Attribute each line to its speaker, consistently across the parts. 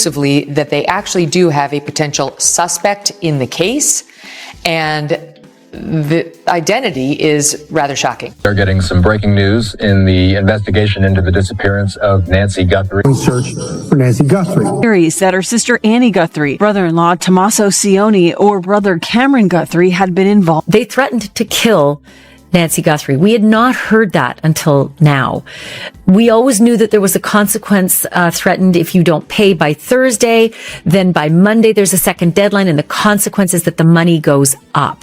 Speaker 1: conclusively that they actually do have a potential suspect in the case, and the identity is rather shocking.
Speaker 2: They're getting some breaking news in the investigation into the disappearance of Nancy Guthrie.
Speaker 3: Search for Nancy Guthrie.
Speaker 4: Theories that her sister Annie Guthrie, brother-in-law Tommaso Cioni, or brother Cameron Guthrie had been involved.
Speaker 5: They threatened to kill Nancy Guthrie. We had not heard that until now. We always knew that there was a consequence threatened if you don't pay by Thursday. Then by Monday, there's a second deadline, and the consequence is that the money goes up,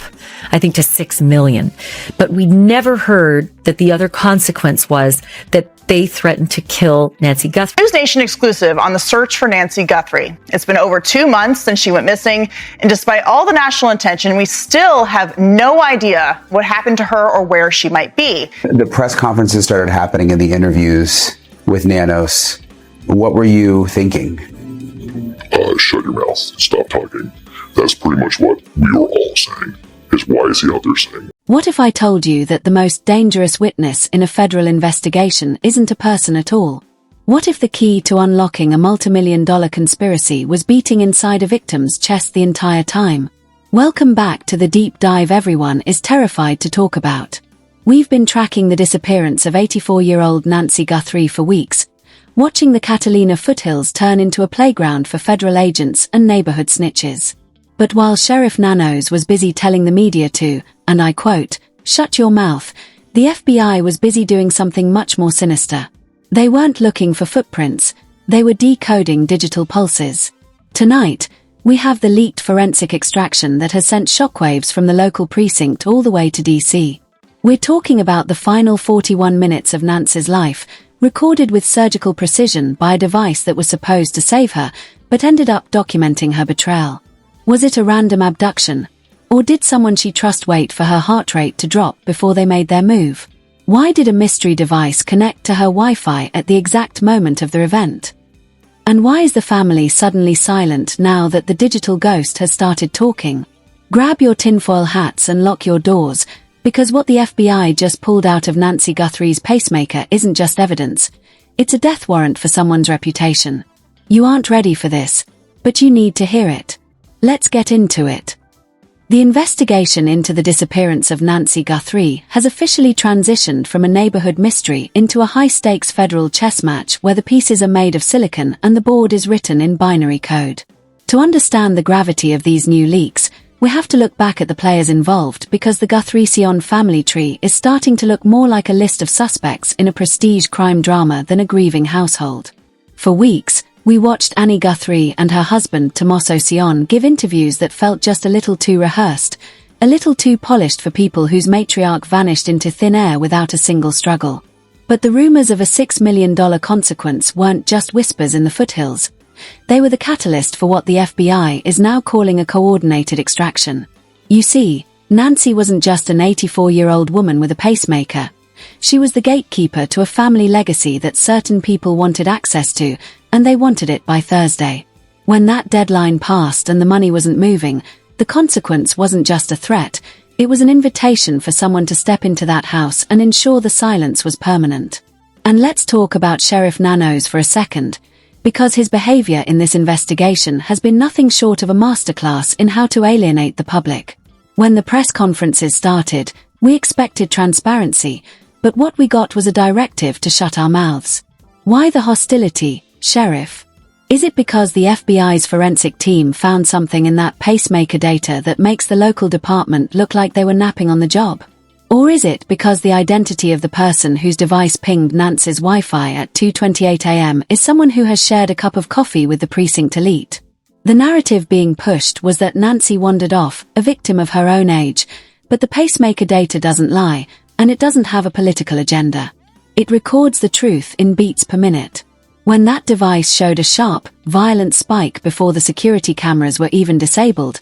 Speaker 5: I think, to $6 million. But we never heard that the other consequence was that they threatened to kill Nancy Guthrie.
Speaker 6: News Nation exclusive on the search for Nancy Guthrie. It's been over 2 months since she went missing, and despite all the national attention, we still have no idea what happened to her or where she might be.
Speaker 7: The press conferences started happening in the interviews with Nanos. What were you thinking?
Speaker 8: Shut your mouth. Stop talking. That's pretty much what we were all saying. Is why is he out there saying?
Speaker 9: What if I told you that the most dangerous witness in a federal investigation isn't a person at all? What if the key to unlocking a multi-million-dollar conspiracy was beating inside a victim's chest the entire time? Welcome back to the deep dive everyone is terrified to talk about. We've been tracking the disappearance of 84-year-old Nancy Guthrie for weeks, watching the Catalina foothills turn into a playground for federal agents and neighborhood snitches. But while Sheriff Nanos was busy telling the media to, and I quote, "shut your mouth," the FBI was busy doing something much more sinister. They weren't looking for footprints, they were decoding digital pulses. Tonight, we have the leaked forensic extraction that has sent shockwaves from the local precinct all the way to DC. We're talking about the final 41 minutes of Nancy's life, recorded with surgical precision by a device that was supposed to save her, but ended up documenting her betrayal. Was it a random abduction? Or did someone she trusts wait for her heart rate to drop before they made their move? Why did a mystery device connect to her Wi-Fi at the exact moment of the event? And why is the family suddenly silent now that the digital ghost has started talking? Grab your tinfoil hats and lock your doors, because what the FBI just pulled out of Nancy Guthrie's pacemaker isn't just evidence. It's a death warrant for someone's reputation. You aren't ready for this, but you need to hear it. Let's get into it. The investigation into the disappearance of Nancy Guthrie has officially transitioned from a neighborhood mystery into a high-stakes federal chess match where the pieces are made of silicon and the board is written in binary code. To understand the gravity of these new leaks, we have to look back at the players involved because the Guthrie-Cion family tree is starting to look more like a list of suspects in a prestige crime drama than a grieving household. For weeks, we watched Annie Guthrie and her husband Tommaso Cion give interviews that felt just a little too rehearsed, a little too polished for people whose matriarch vanished into thin air without a single struggle. But the rumors of a $6 million consequence weren't just whispers in the foothills. They were the catalyst for what the FBI is now calling a coordinated extraction. You see, Nancy wasn't just an 84-year-old woman with a pacemaker. She was the gatekeeper to a family legacy that certain people wanted access to, and they wanted it by Thursday. When that deadline passed and the money wasn't moving, the consequence wasn't just a threat, it was an invitation for someone to step into that house and ensure the silence was permanent. And let's talk about Sheriff Nanos for a second, because his behavior in this investigation has been nothing short of a masterclass in how to alienate the public. When the press conferences started, we expected transparency, but what we got was a directive to shut our mouths. Why the hostility, Sheriff? Is it because the FBI's forensic team found something in that pacemaker data that makes the local department look like they were napping on the job? Or is it because the identity of the person whose device pinged Nancy's Wi-Fi at 2:28 a.m. is someone who has shared a cup of coffee with the precinct elite? The narrative being pushed was that Nancy wandered off, a victim of her own age, but the pacemaker data doesn't lie, and it doesn't have a political agenda. It records the truth in beats per minute. When that device showed a sharp, violent spike before the security cameras were even disabled,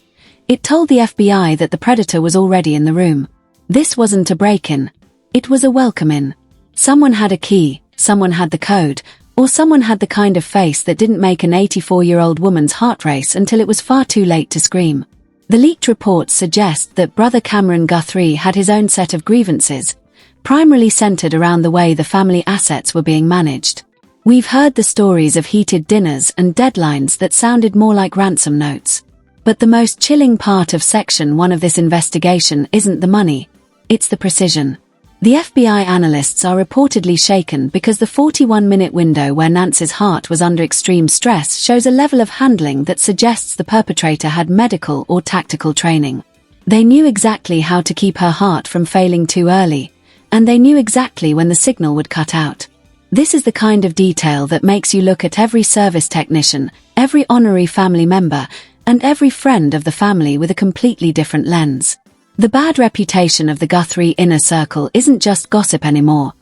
Speaker 9: it told the FBI that the predator was already in the room. This wasn't a break-in. It was a welcome-in. Someone had a key, someone had the code, or someone had the kind of face that didn't make an 84-year-old woman's heart race until it was far too late to scream. The leaked reports suggest that brother Cameron Guthrie had his own set of grievances, primarily centered around the way the family assets were being managed. We've heard the stories of heated dinners and deadlines that sounded more like ransom notes. But the most chilling part of Section 1 of this investigation isn't the money, it's the precision. The FBI analysts are reportedly shaken because the 41-minute window where Nancy's heart was under extreme stress shows a level of handling that suggests the perpetrator had medical or tactical training. They knew exactly how to keep her heart from failing too early, and they knew exactly when the signal would cut out. This is the kind of detail that makes you look at every service technician, every honorary family member, and every friend of the family with a completely different lens. The bad reputation of the Guthrie inner circle isn't just gossip anymore.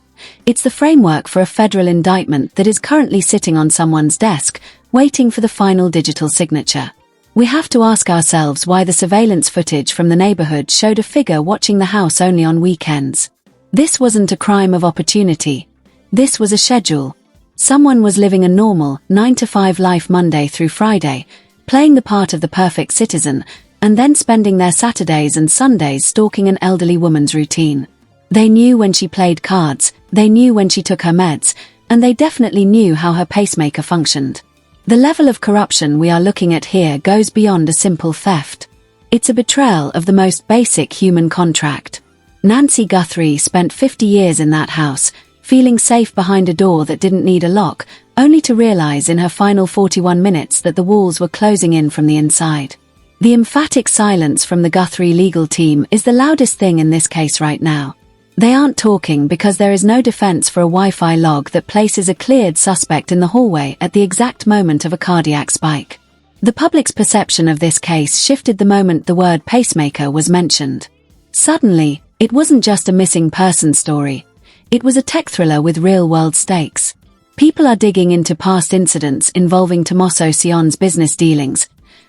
Speaker 9: It's the framework for a federal indictment that is currently sitting on someone's desk, waiting for the final digital signature. We have to ask ourselves why the surveillance footage from the neighborhood showed a figure watching the house only on weekends. This wasn't a crime of opportunity. This was a schedule. Someone was living a normal, 9-to-5 life Monday through Friday, playing the part of the perfect citizen, and then spending their Saturdays and Sundays stalking an elderly woman's routine. They knew when she played cards, they knew when she took her meds, and they definitely knew how her pacemaker functioned. The level of corruption we are looking at here goes beyond a simple theft. It's a betrayal of the most basic human contract. Nancy Guthrie spent 50 years in that house, feeling safe behind a door that didn't need a lock, only to realize in her final 41 minutes that the walls were closing in from the inside. The emphatic silence from the Guthrie legal team is the loudest thing in this case right now. They aren't talking because there is no defense for a Wi-Fi log that places a cleared suspect in the hallway at the exact moment of a cardiac spike. The public's perception of this case shifted the moment the word pacemaker was mentioned. Suddenly, it wasn't just a missing person story. It was a tech thriller with real-world stakes. People are digging into past incidents involving Tommaso Sion's business dealings,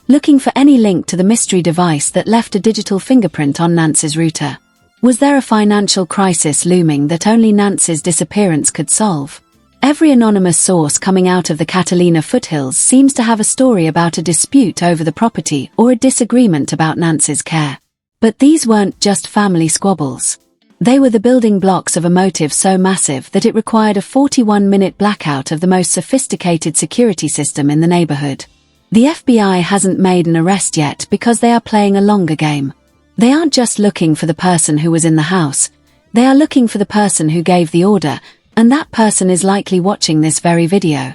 Speaker 9: looking for any link to the mystery device that left a digital fingerprint on Nancy's router. Was there a financial crisis looming that only Nancy's disappearance could solve? Every anonymous source coming out of the Catalina foothills seems to have a story about a dispute over the property or a disagreement about Nancy's care. But these weren't just family squabbles. They were the building blocks of a motive so massive that it required a 41-minute blackout of the most sophisticated security system in the neighborhood. The FBI hasn't made an arrest yet because they are playing a longer game. They aren't just looking for the person who was in the house. They are looking for the person who gave the order, and that person is likely watching this very video.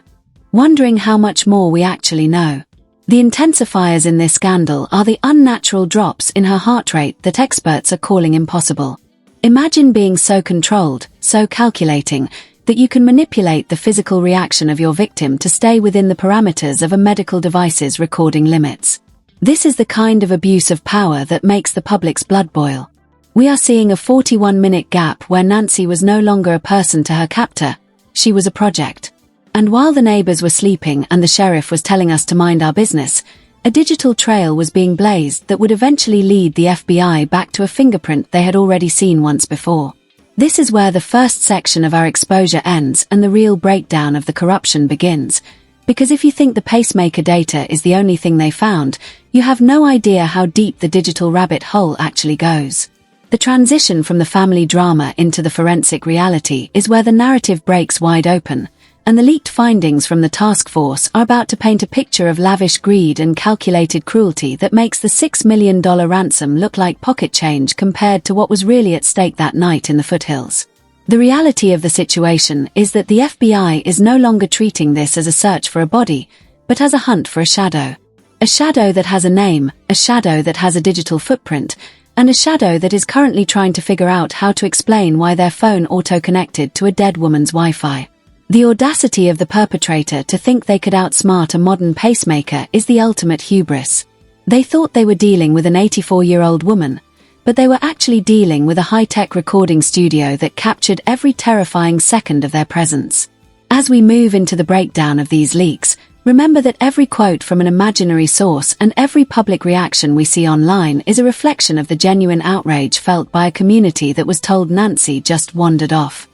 Speaker 9: Wondering how much more we actually know. The intensifiers in this scandal are the unnatural drops in her heart rate that experts are calling impossible. Imagine being so controlled, so calculating, that you can manipulate the physical reaction of your victim to stay within the parameters of a medical device's recording limits. This is the kind of abuse of power that makes the public's blood boil. We are seeing a 41-minute gap where Nancy was no longer a person to her captor, she was a project. And while the neighbors were sleeping and the sheriff was telling us to mind our business, a digital trail was being blazed that would eventually lead the FBI back to a fingerprint they had already seen once before. This is where the first section of our exposure ends and the real breakdown of the corruption begins. Because if you think the pacemaker data is the only thing they found, you have no idea how deep the digital rabbit hole actually goes. The transition from the family drama into the forensic reality is where the narrative breaks wide open, and the leaked findings from the task force are about to paint a picture of lavish greed and calculated cruelty that makes the $6 million ransom look like pocket change compared to what was really at stake that night in the foothills. The reality of the situation is that the FBI is no longer treating this as a search for a body, but as a hunt for a shadow. A shadow that has a name, a shadow that has a digital footprint, and a shadow that is currently trying to figure out how to explain why their phone auto-connected to a dead woman's Wi-Fi. The audacity of the perpetrator to think they could outsmart a modern pacemaker is the ultimate hubris. They thought they were dealing with an 84-year-old woman, but they were actually dealing with a high-tech recording studio that captured every terrifying second of their presence. As we move into the breakdown of these leaks, remember that every quote from an imaginary source and every public reaction we see online is a reflection of the genuine outrage felt by a community that was told Nancy just wandered off.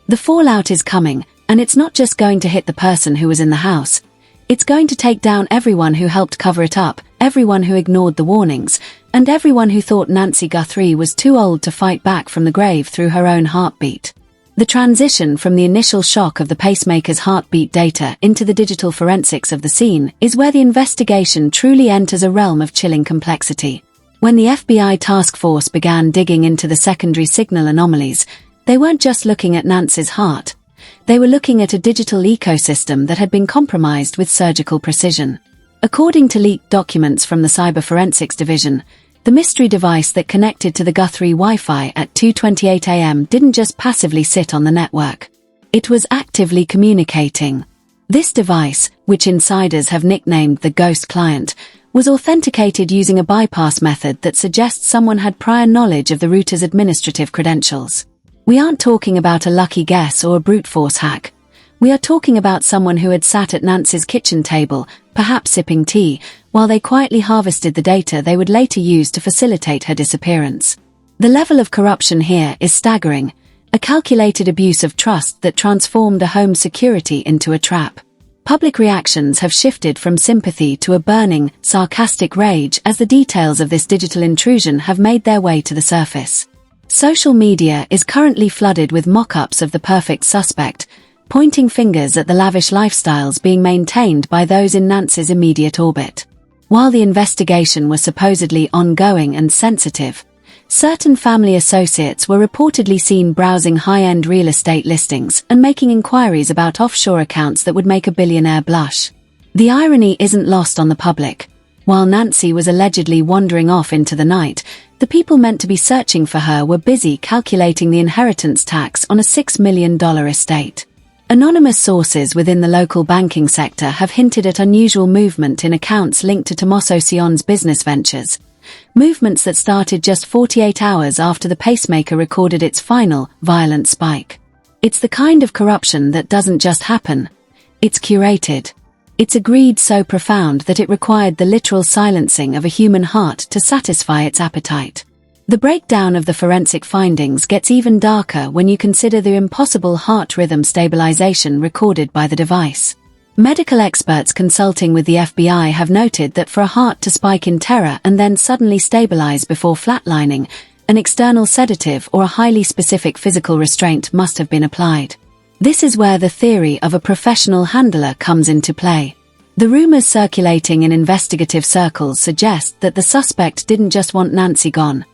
Speaker 9: The fallout is coming, and it's not just going to hit the person who was in the house. It's going to take down everyone who helped cover it up, everyone who ignored the warnings, and everyone who thought Nancy Guthrie was too old to fight back from the grave through her own heartbeat. The transition from the initial shock of the pacemaker's heartbeat data into the digital forensics of the scene is where the investigation truly enters a realm of chilling complexity. When the FBI task force began digging into the secondary signal anomalies, they weren't just looking at Nancy's heart. They were looking at a digital ecosystem that had been compromised with surgical precision. According to leaked documents from the Cyber Forensics Division, the mystery device that connected to the Guthrie Wi-Fi at 2:28 a.m. didn't just passively sit on the network. It was actively communicating. This device, which insiders have nicknamed the Ghost Client, was authenticated using a bypass method that suggests someone had prior knowledge of the router's administrative credentials. We aren't talking about a lucky guess or a brute force hack. We are talking about someone who had sat at Nancy's kitchen table, perhaps sipping tea, while they quietly harvested the data they would later use to facilitate her disappearance. The level of corruption here is staggering, a calculated abuse of trust that transformed a home's security into a trap. Public reactions have shifted from sympathy to a burning, sarcastic rage as the details of this digital intrusion have made their way to the surface. Social media is currently flooded with mock-ups of the perfect suspect, pointing fingers at the lavish lifestyles being maintained by those in Nancy's immediate orbit. While the investigation was supposedly ongoing and sensitive, certain family associates were reportedly seen browsing high-end real estate listings and making inquiries about offshore accounts that would make a billionaire blush. The irony isn't lost on the public. While Nancy was allegedly wandering off into the night, the people meant to be searching for her were busy calculating the inheritance tax on a $6 million estate. Anonymous sources within the local banking sector have hinted at unusual movement in accounts linked to Tommaso Sion's business ventures, movements that started just 48 hours after the pacemaker recorded its final, violent spike. It's the kind of corruption that doesn't just happen. It's curated. It's a greed so profound that it required the literal silencing of a human heart to satisfy its appetite. The breakdown of the forensic findings gets even darker when you consider the impossible heart rhythm stabilization recorded by the device. Medical experts consulting with the FBI have noted that for a heart to spike in terror and then suddenly stabilize before flatlining, an external sedative or a highly specific physical restraint must have been applied. This is where the theory of a professional handler comes into play. The rumors circulating in investigative circles suggest that the suspect didn't just want Nancy gone.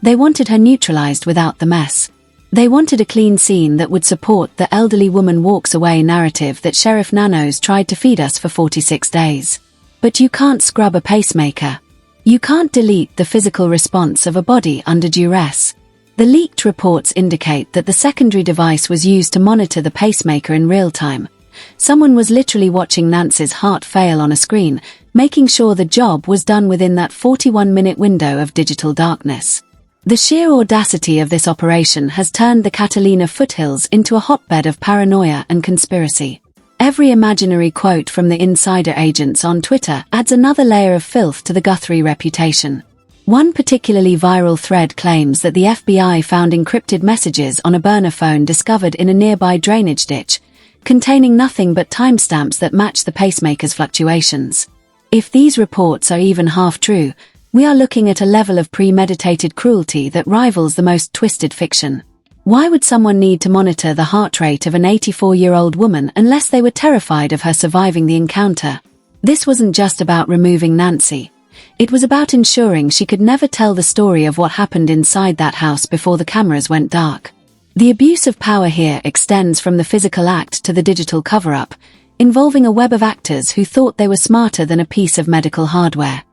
Speaker 9: They wanted her neutralized without the mess. They wanted a clean scene that would support the elderly woman walks away narrative that Sheriff Nanos tried to feed us for 46 days. But you can't scrub a pacemaker. You can't delete the physical response of a body under duress. The leaked reports indicate that the secondary device was used to monitor the pacemaker in real time. Someone was literally watching Nancy's heart fail on a screen, making sure the job was done within that 41-minute window of digital darkness. The sheer audacity of this operation has turned the Catalina foothills into a hotbed of paranoia and conspiracy. Every imaginary quote from the insider agents on Twitter adds another layer of filth to the Guthrie reputation. One particularly viral thread claims that the FBI found encrypted messages on a burner phone discovered in a nearby drainage ditch, containing nothing but timestamps that match the pacemaker's fluctuations. If these reports are even half true, we are looking at a level of premeditated cruelty that rivals the most twisted fiction. Why would someone need to monitor the heart rate of an 84-year-old woman unless they were terrified of her surviving the encounter? This wasn't just about removing Nancy. It was about ensuring she could never tell the story of what happened inside that house before the cameras went dark. The abuse of power here extends from the physical act to the digital cover-up, involving a web of actors who thought they were smarter than a piece of medical hardware.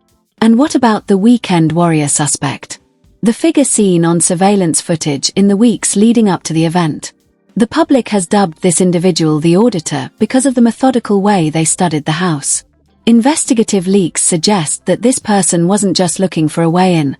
Speaker 9: And what about the weekend warrior suspect? The figure seen on surveillance footage in the weeks leading up to the event. The public has dubbed this individual the Auditor because of the methodical way they studied the house. Investigative leaks suggest that this person wasn't just looking for a way in.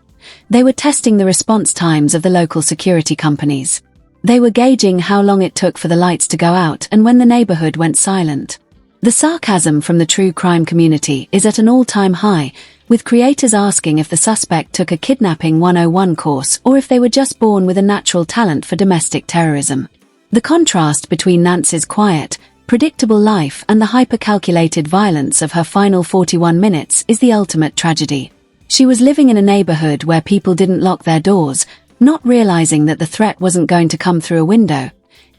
Speaker 9: They were testing the response times of the local security companies. They were gauging how long it took for the lights to go out and when the neighborhood went silent. The sarcasm from the true crime community is at an all-time high, with creators asking if the suspect took a kidnapping 101 course or if they were just born with a natural talent for domestic terrorism. The contrast between Nancy's quiet, predictable life and the hyper-calculated violence of her final 41 minutes is the ultimate tragedy. She was living in a neighborhood where people didn't lock their doors, not realizing that the threat wasn't going to come through a window.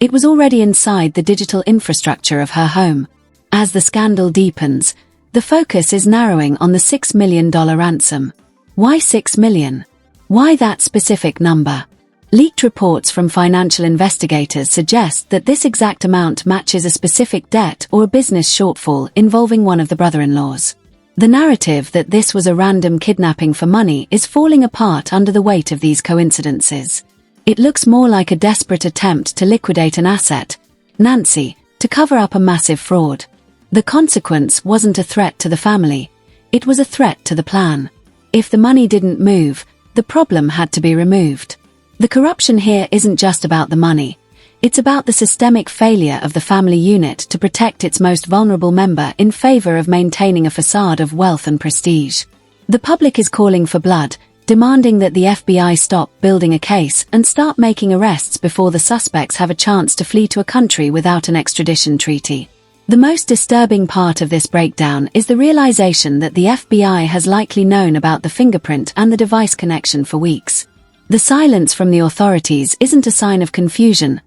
Speaker 9: It was already inside the digital infrastructure of her home. As the scandal deepens, the focus is narrowing on the $6 million ransom. Why 6 million? Why that specific number? Leaked reports from financial investigators suggest that this exact amount matches a specific debt or a business shortfall involving one of the brother-in-laws. The narrative that this was a random kidnapping for money is falling apart under the weight of these coincidences. It looks more like a desperate attempt to liquidate an asset, Nancy, to cover up a massive fraud. The consequence wasn't a threat to the family, it was a threat to the plan. If the money didn't move, the problem had to be removed. The corruption here isn't just about the money. It's about the systemic failure of the family unit to protect its most vulnerable member in favor of maintaining a facade of wealth and prestige. The public is calling for blood, demanding that the FBI stop building a case and start making arrests before the suspects have a chance to flee to a country without an extradition treaty. The most disturbing part of this breakdown is the realization that the FBI has likely known about the fingerprint and the device connection for weeks. The silence from the authorities isn't a sign of confusion,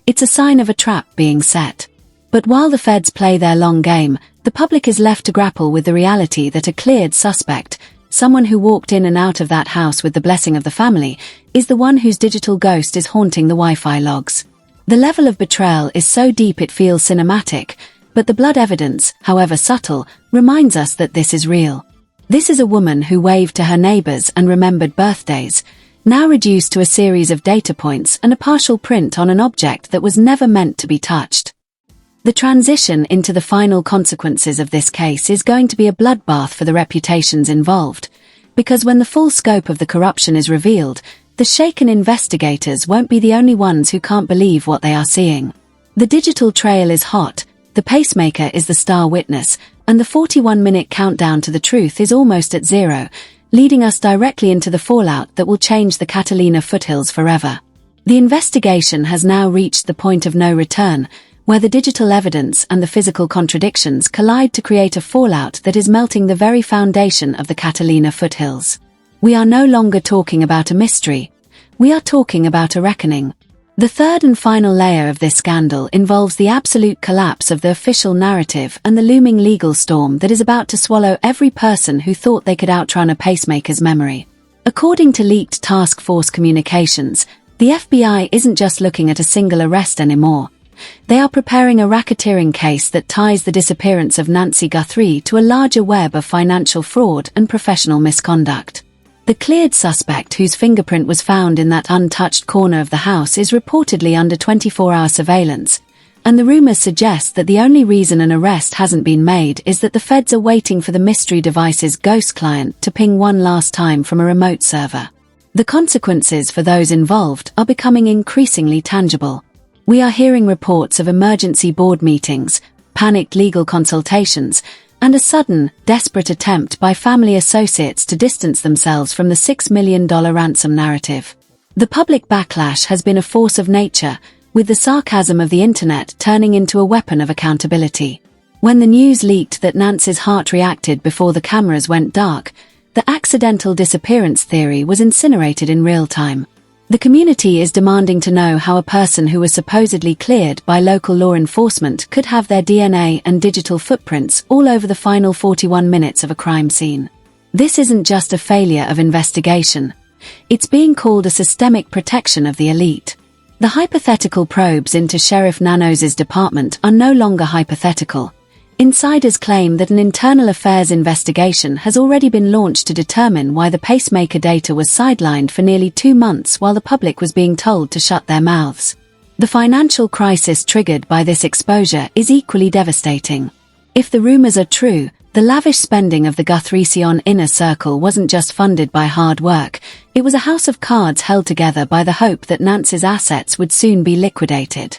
Speaker 9: it's a sign of a trap being set. But while the feds play their long game, the public is left to grapple with the reality that a cleared suspect, someone who walked in and out of that house with the blessing of the family, is the one whose digital ghost is haunting the Wi-Fi logs. The level of betrayal is so deep it feels cinematic, but the blood evidence, however subtle, reminds us that this is real. This is a woman who waved to her neighbors and remembered birthdays, now reduced to a series of data points and a partial print on an object that was never meant to be touched. The transition into the final consequences of this case is going to be a bloodbath for the reputations involved, because when the full scope of the corruption is revealed, the shaken investigators won't be the only ones who can't believe what they are seeing. The digital trail is hot, the pacemaker is the star witness, and the 41-minute countdown to the truth is almost at zero, leading us directly into the fallout that will change the Catalina foothills forever. The investigation has now reached the point of no return, where the digital evidence and the physical contradictions collide to create a fallout that is melting the very foundation of the Catalina foothills. We are no longer talking about a mystery, we are talking about a reckoning. The third and final layer of this scandal involves the absolute collapse of the official narrative and the looming legal storm that is about to swallow every person who thought they could outrun a pacemaker's memory. According to leaked task force communications, the FBI isn't just looking at a single arrest anymore. They are preparing a racketeering case that ties the disappearance of Nancy Guthrie to a larger web of financial fraud and professional misconduct. The cleared suspect whose fingerprint was found in that untouched corner of the house is reportedly under 24-hour surveillance, and the rumors suggest that the only reason an arrest hasn't been made is that the feds are waiting for the mystery device's ghost client to ping one last time from a remote server. The consequences for those involved are becoming increasingly tangible. We are hearing reports of emergency board meetings, panicked legal consultations, and a sudden, desperate attempt by family associates to distance themselves from the $6 million ransom narrative. The public backlash has been a force of nature, with the sarcasm of the internet turning into a weapon of accountability. When the news leaked that Nancy's heart reacted before the cameras went dark, the accidental disappearance theory was incinerated in real time. The community is demanding to know how a person who was supposedly cleared by local law enforcement could have their DNA and digital footprints all over the final 41 minutes of a crime scene. This isn't just a failure of investigation. It's being called a systemic protection of the elite. The hypothetical probes into Sheriff Nanos's department are no longer hypothetical. Insiders claim that an internal affairs investigation has already been launched to determine why the pacemaker data was sidelined for nearly 2 months while the public was being told to shut their mouths. The financial crisis triggered by this exposure is equally devastating. If the rumors are true, the lavish spending of the Guthrie inner circle wasn't just funded by hard work, it was a house of cards held together by the hope that Nancy's assets would soon be liquidated.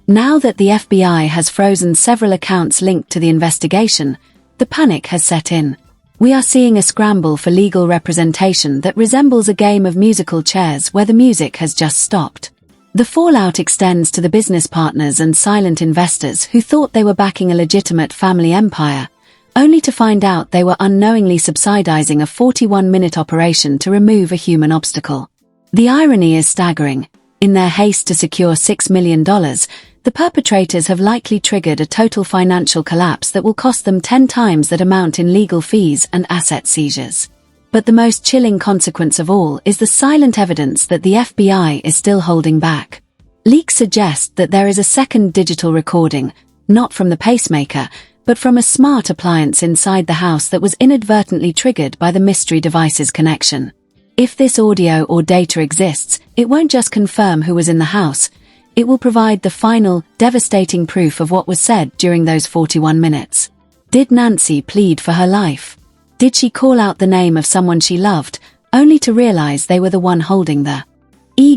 Speaker 9: Now that the FBI has frozen several accounts linked to the investigation, the panic has set in. We are seeing a scramble for legal representation that resembles a game of musical chairs where the music has just stopped. The fallout extends to the business partners and silent investors who thought they were backing a legitimate family empire, only to find out they were unknowingly subsidizing a 41-minute operation to remove a human obstacle. The irony is staggering. In their haste to secure $6 million, the perpetrators have likely triggered a total financial collapse that will cost them 10 times that amount in legal fees and asset seizures. But the most chilling consequence of all is the silent evidence that the FBI is still holding back. Leaks suggest that there is a second digital recording, not from the pacemaker, but from a smart appliance inside the house that was inadvertently triggered by the mystery device's connection. If this audio or data exists, it won't just confirm who was in the house, it will provide the final, devastating proof of what was said during those 41 minutes. Did Nancy plead for her life? Did she call out the name of someone she loved, only to realize they were the one holding the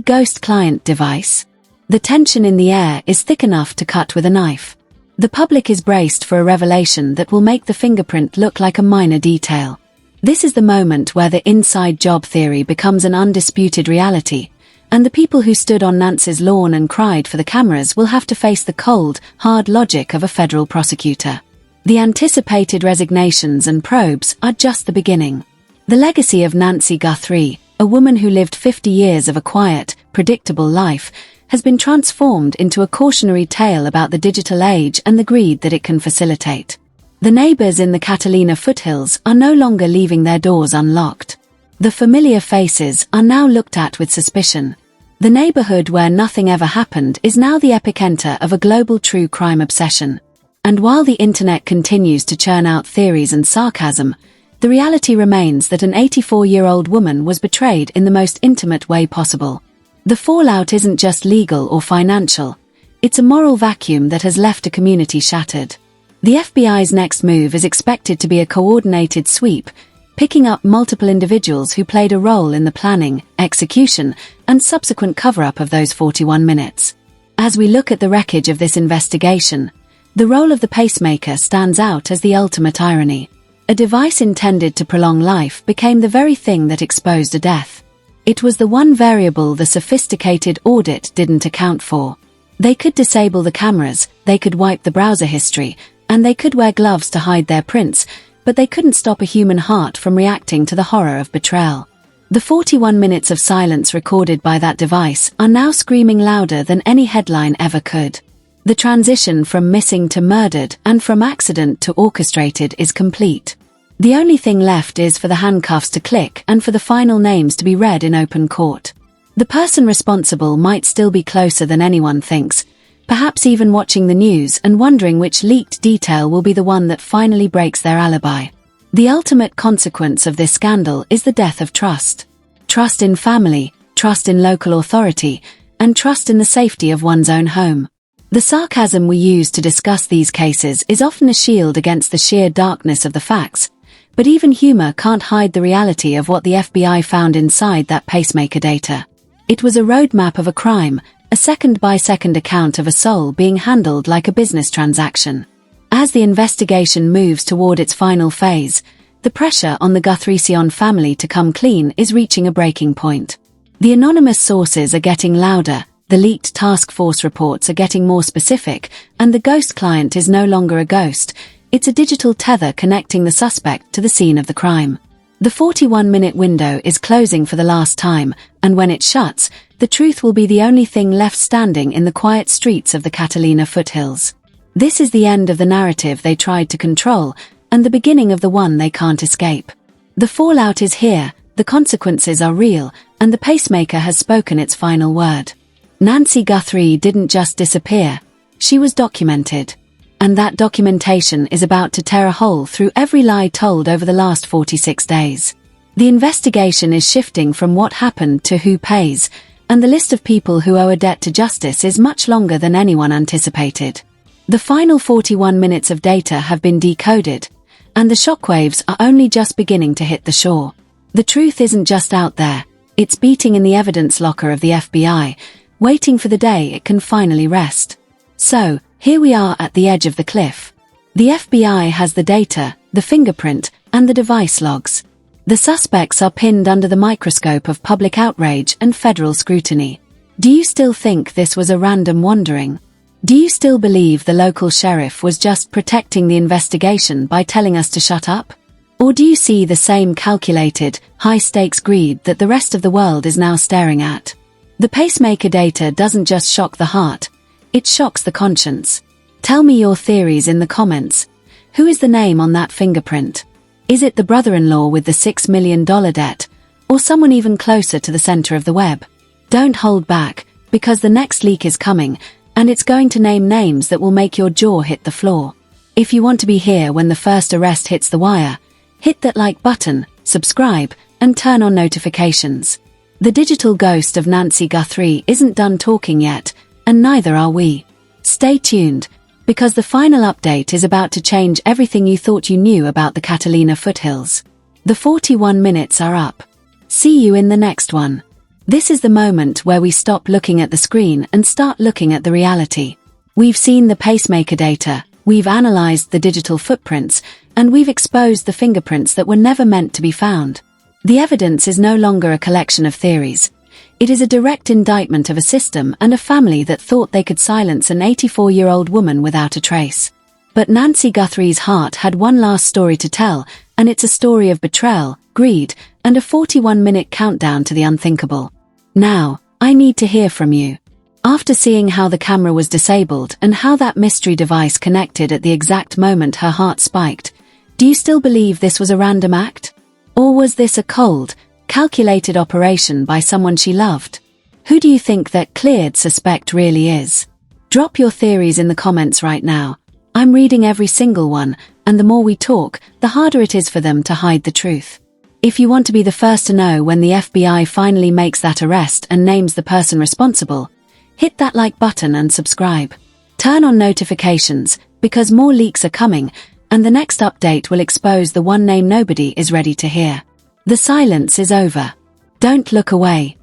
Speaker 9: ghost client device? The tension in the air is thick enough to cut with a knife. The public is braced for a revelation that will make the fingerprint look like a minor detail. This is the moment where the inside job theory becomes an undisputed reality, and the people who stood on Nancy's lawn and cried for the cameras will have to face the cold, hard logic of a federal prosecutor. The anticipated resignations and probes are just the beginning. The legacy of Nancy Guthrie, a woman who lived 50 years of a quiet, predictable life, has been transformed into a cautionary tale about the digital age and the greed that it can facilitate. The neighbors in the Catalina foothills are no longer leaving their doors unlocked. The familiar faces are now looked at with suspicion. The neighborhood where nothing ever happened is now the epicenter of a global true crime obsession. And while the internet continues to churn out theories and sarcasm, the reality remains that an 84-year-old woman was betrayed in the most intimate way possible. The fallout isn't just legal or financial, it's a moral vacuum that has left a community shattered. The FBI's next move is expected to be a coordinated sweep, picking up multiple individuals who played a role in the planning, execution, and subsequent cover-up of those 41 minutes. As we look at the wreckage of this investigation, the role of the pacemaker stands out as the ultimate irony. A device intended to prolong life became the very thing that exposed a death. It was the one variable the sophisticated audit didn't account for. They could disable the cameras, they could wipe the browser history, and they could wear gloves to hide their prints, but they couldn't stop a human heart from reacting to the horror of betrayal. The 41 minutes of silence recorded by that device are now screaming louder than any headline ever could. The transition from missing to murdered and from accident to orchestrated is complete. The only thing left is for the handcuffs to click and for the final names to be read in open court. The person responsible might still be closer than anyone thinks, perhaps even watching the news and wondering which leaked detail will be the one that finally breaks their alibi. The ultimate consequence of this scandal is the death of trust. Trust in family, trust in local authority, and trust in the safety of one's own home. The sarcasm we use to discuss these cases is often a shield against the sheer darkness of the facts, but even humor can't hide the reality of what the FBI found inside that pacemaker data. It was a roadmap of a crime, a second-by-second account of a soul being handled like a business transaction. As the investigation moves toward its final phase, the pressure on the Guthrie family to come clean is reaching a breaking point. The anonymous sources are getting louder, the leaked task force reports are getting more specific, and the ghost client is no longer a ghost, it's a digital tether connecting the suspect to the scene of the crime. The 41-minute window is closing for the last time, and when it shuts, the truth will be the only thing left standing in the quiet streets of the Catalina foothills. This is the end of the narrative they tried to control, and the beginning of the one they can't escape. The fallout is here, the consequences are real, and the pacemaker has spoken its final word. Nancy Guthrie didn't just disappear, she was documented. And that documentation is about to tear a hole through every lie told over the last 46 days. The investigation is shifting from what happened to who pays, and the list of people who owe a debt to justice is much longer than anyone anticipated. The final 41 minutes of data have been decoded, and the shockwaves are only just beginning to hit the shore. The truth isn't just out there, it's beating in the evidence locker of the FBI, waiting for the day it can finally rest. So, here we are at the edge of the cliff. The FBI has the data, the fingerprint, and the device logs. The suspects are pinned under the microscope of public outrage and federal scrutiny. Do you still think this was a random wandering? Do you still believe the local sheriff was just protecting the investigation by telling us to shut up? Or do you see the same calculated, high-stakes greed that the rest of the world is now staring at? The pacemaker data doesn't just shock the heart, it shocks the conscience. Tell me your theories in the comments. Who is the name on that fingerprint? Is it the brother-in-law with the $6 million debt, or someone even closer to the center of the web? Don't hold back, because the next leak is coming, and it's going to name names that will make your jaw hit the floor. If you want to be here when the first arrest hits the wire, hit that like button, subscribe, and turn on notifications. The digital ghost of Nancy Guthrie isn't done talking yet, and neither are we. Stay tuned, because the final update is about to change everything you thought you knew about the Catalina foothills. The 41 minutes are up. See you in the next one. This is the moment where we stop looking at the screen and start looking at the reality. We've seen the pacemaker data, we've analyzed the digital footprints, and we've exposed the fingerprints that were never meant to be found. The evidence is no longer a collection of theories. It is a direct indictment of a system and a family that thought they could silence an 84-year-old woman without a trace. But Nancy Guthrie's heart had one last story to tell, and it's a story of betrayal, greed, and a 41-minute countdown to the unthinkable. Now, I need to hear from you. After seeing how the camera was disabled and how that mystery device connected at the exact moment her heart spiked, do you still believe this was a random act? Or was this a cold, calculated operation by someone she loved? Who do you think that cleared suspect really is? Drop your theories in the comments right now. I'm reading every single one, and the more we talk, the harder it is for them to hide the truth. If you want to be the first to know when the FBI finally makes that arrest and names the person responsible, hit that like button and subscribe. Turn on notifications, because more leaks are coming, and the next update will expose the one name nobody is ready to hear. The silence is over. Don't look away.